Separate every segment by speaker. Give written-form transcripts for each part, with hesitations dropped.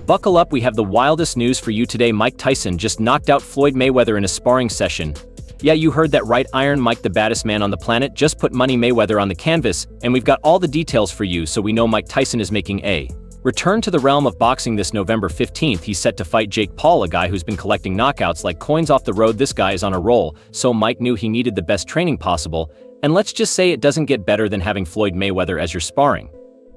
Speaker 1: Buckle up, we have the wildest news for you today. Mike Tyson just knocked out Floyd Mayweather in a sparring session. Yeah, you heard that right, Iron Mike, the baddest man on the planet, just put Money Mayweather on the canvas, and we've got all the details for you, so we know Mike Tyson is making a return to the realm of boxing this November 15th. He's set to fight Jake Paul, a guy who's been collecting knockouts like coins off the road. This guy is on a roll, so Mike knew he needed the best training possible, and let's just say it doesn't get better than having Floyd Mayweather as your sparring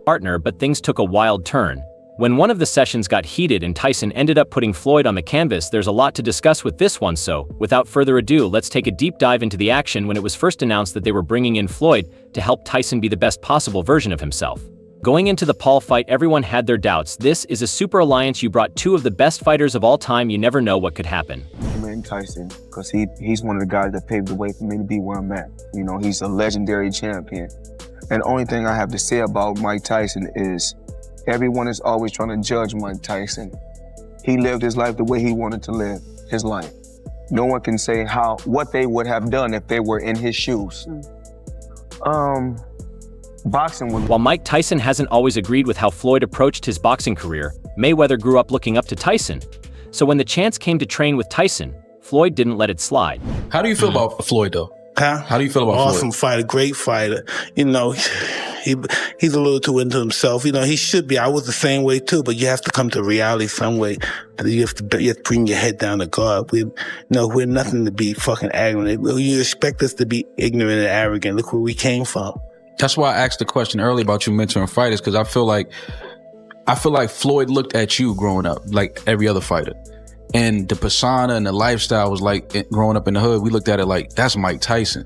Speaker 1: partner. But things took a wild turn when one of the sessions got heated and Tyson ended up putting Floyd on the canvas. There's a lot to discuss with this one, so without further ado, let's take a deep dive into the action. When it was first announced that they were bringing in Floyd to help Tyson be the best possible version of himself. Going into the Paul fight, everyone had their doubts. This is a super alliance. You brought two of the best fighters of all time. You never know what could happen.
Speaker 2: I'm Tyson, because he's one of the guys that paved the way for me to be where I'm at. You know, he's a legendary champion. And the only thing I have to say about Mike Tyson is everyone is always trying to judge Mike Tyson. He lived his life the way he wanted to live his life. No one can say what they would have done if they were in his shoes. Boxing was...
Speaker 1: While Mike Tyson hasn't always agreed with how Floyd approached his boxing career, Mayweather grew up looking up to Tyson. So when the chance came to train with Tyson, Floyd didn't let it slide.
Speaker 3: How do you feel about Floyd, though?
Speaker 4: Huh?
Speaker 3: How do you feel about Floyd?
Speaker 4: Awesome fighter, great fighter. You know, he's a little too into himself. You know, he should be. I was the same way too, but you have to come to reality some way. You have to bring your head down to God. We're nothing to be fucking arrogant. You expect us to be ignorant and arrogant. Look where we came from.
Speaker 3: That's why I asked the question earlier about you mentoring fighters, because I feel like Floyd looked at you growing up like every other fighter. And the persona and the lifestyle was like, growing up in the hood, we looked at it like, that's Mike Tyson.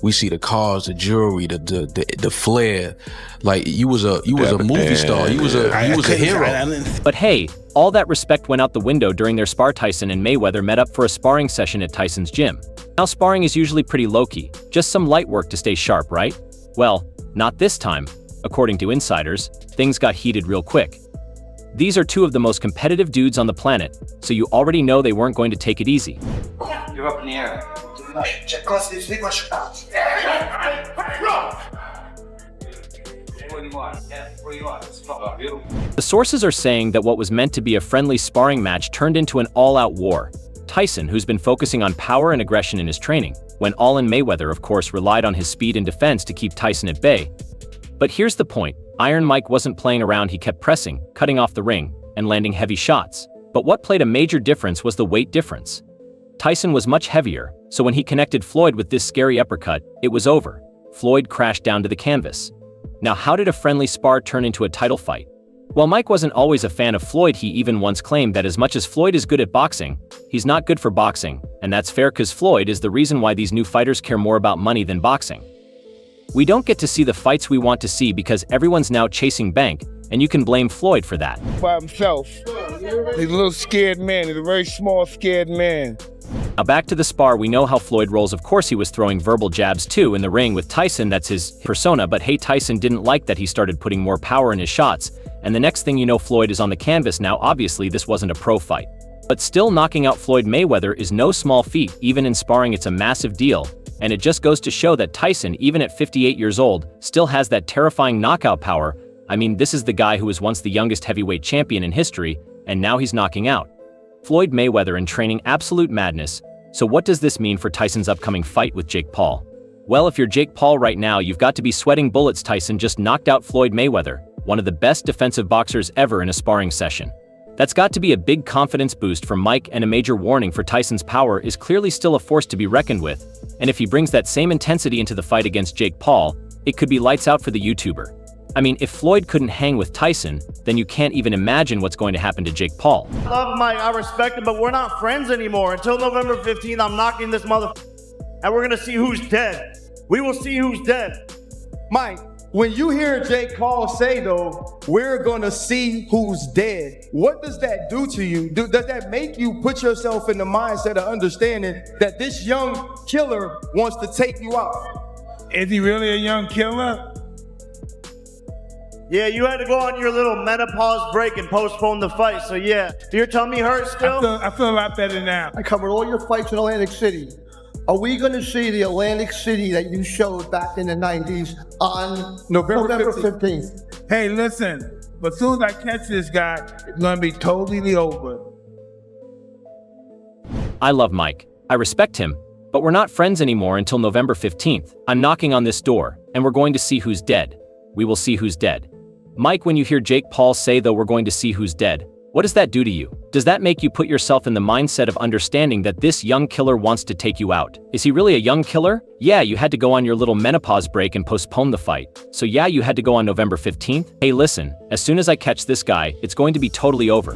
Speaker 3: We see the cars, the jewelry, the flair. Like you was a movie star. You was a hero.
Speaker 1: But hey, all that respect went out the window during their spar. Tyson and Mayweather met up for a sparring session at Tyson's gym. Now sparring is usually pretty low-key, just some light work to stay sharp, right? Well, not this time. According to insiders, things got heated real quick. These are two of the most competitive dudes on the planet, so you already know they weren't going to take it easy.
Speaker 5: You're up in the air.
Speaker 1: The sources are saying that what was meant to be a friendly sparring match turned into an all-out war. Tyson, who's been focusing on power and aggression in his training, went all in. Mayweather, of course, relied on his speed and defense to keep Tyson at bay. But here's the point. Iron Mike wasn't playing around. He kept pressing, cutting off the ring, and landing heavy shots. But what played a major difference was the weight difference. Tyson was much heavier, so when he connected Floyd with this scary uppercut, it was over. Floyd crashed down to the canvas. Now, how did a friendly spar turn into a title fight? While Mike wasn't always a fan of Floyd, he even once claimed that as much as Floyd is good at boxing, he's not good for boxing, and that's fair, because Floyd is the reason why these new fighters care more about money than boxing. We don't get to see the fights we want to see because everyone's now chasing bank, and you can blame Floyd for that.
Speaker 6: By himself. He's a little scared man. He's a very small, scared man.
Speaker 1: Now back to the spar. We know how Floyd rolls. Of course, he was throwing verbal jabs too in the ring with Tyson. That's his persona. But hey, Tyson didn't like that. He started putting more power in his shots. And the next thing you know, Floyd is on the canvas. Now, obviously, this wasn't a pro fight. But still, knocking out Floyd Mayweather is no small feat. Even in sparring, it's a massive deal. And it just goes to show that Tyson, even at 58 years old, still has that terrifying knockout power. I mean, this is the guy who was once the youngest heavyweight champion in history, and now he's knocking out Floyd Mayweather in training. Absolute madness. So what does this mean for Tyson's upcoming fight with Jake Paul? Well, if you're Jake Paul right now, you've got to be sweating bullets. Tyson just knocked out Floyd Mayweather, one of the best defensive boxers ever, in a sparring session. That's got to be a big confidence boost for Mike, and a major warning for Tyson's power is clearly still a force to be reckoned with. And if he brings that same intensity into the fight against Jake Paul, it could be lights out for the YouTuber. I mean, if Floyd couldn't hang with Tyson, then you can't even imagine what's going to happen to Jake Paul.
Speaker 7: I love Mike, I respect him, but we're not friends anymore. Until November 15th, I'm knocking this and we're gonna see who's dead. We will see who's dead.
Speaker 6: Mike, when you hear Jake Paul say, though, we're gonna see who's dead, what does that do to you? Does that make you put yourself in the mindset of understanding that this young killer wants to take you out?
Speaker 8: Is he really a young killer?
Speaker 7: Yeah, you had to go on your little menopause break and postpone the fight, so yeah. Do your tummy hurt still?
Speaker 8: I feel a lot better now.
Speaker 9: I covered all your fights in Atlantic City.
Speaker 5: Are we going to see the Atlantic City that you showed back in the 90s on November 15th?
Speaker 8: Hey, listen, but as soon as I catch this guy, it's gonna be totally over.
Speaker 1: I love Mike. I respect him, but we're not friends anymore until November 15th. I'm knocking on this door, and we're going to see who's dead. We will see who's dead. Mike, when you hear Jake Paul say, though, we're going to see who's dead, what does that do to you? Does that make you put yourself in the mindset of understanding that this young killer wants to take you out? Is he really a young killer? Yeah, you had to go on your little menopause break and postpone the fight. So yeah, you had to go on November 15th? Hey, listen, as soon as I catch this guy, it's going to be totally over.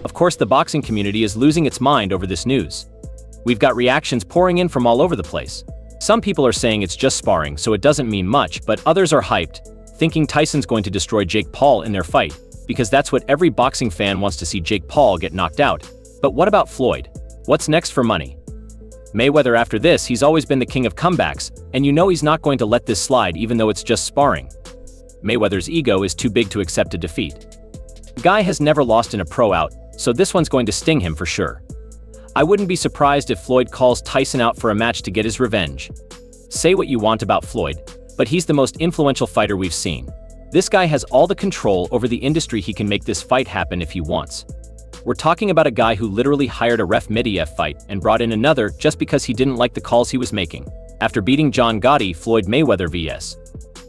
Speaker 1: Of course, the boxing community is losing its mind over this news. We've got reactions pouring in from all over the place. Some people are saying it's just sparring, so it doesn't mean much, but others are hyped, thinking Tyson's going to destroy Jake Paul in their fight, because that's what every boxing fan wants to see Jake Paul get knocked out. But what about Floyd? What's next for money? Mayweather, after this, he's always been the king of comebacks, and you know he's not going to let this slide even though it's just sparring. Mayweather's ego is too big to accept a defeat. The guy has never lost in a pro out, so this one's going to sting him for sure. I wouldn't be surprised if Floyd calls Tyson out for a match to get his revenge. Say what you want about Floyd, but he's the most influential fighter we've seen. This guy has all the control over the industry. He can make this fight happen if he wants. We're talking about a guy who literally hired a ref mid-EF fight and brought in another just because he didn't like the calls he was making. After beating John Gotti, Floyd Mayweather vs.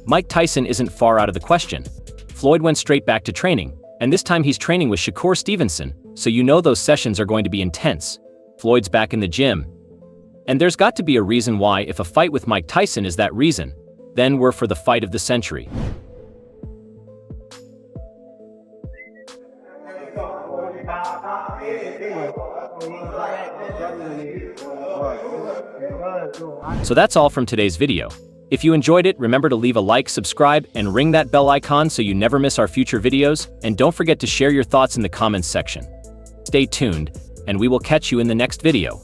Speaker 1: Mike Tyson isn't far out of the question. Floyd went straight back to training, and this time he's training with Shakur Stevenson, so you know those sessions are going to be intense. Floyd's back in the gym. And there's got to be a reason why. If a fight with Mike Tyson is that reason, then we're for the fight of the century. So that's all from today's video. If you enjoyed it, remember to leave a like, subscribe, and ring that bell icon so you never miss our future videos, and don't forget to share your thoughts in the comments section. Stay tuned, and we will catch you in the next video.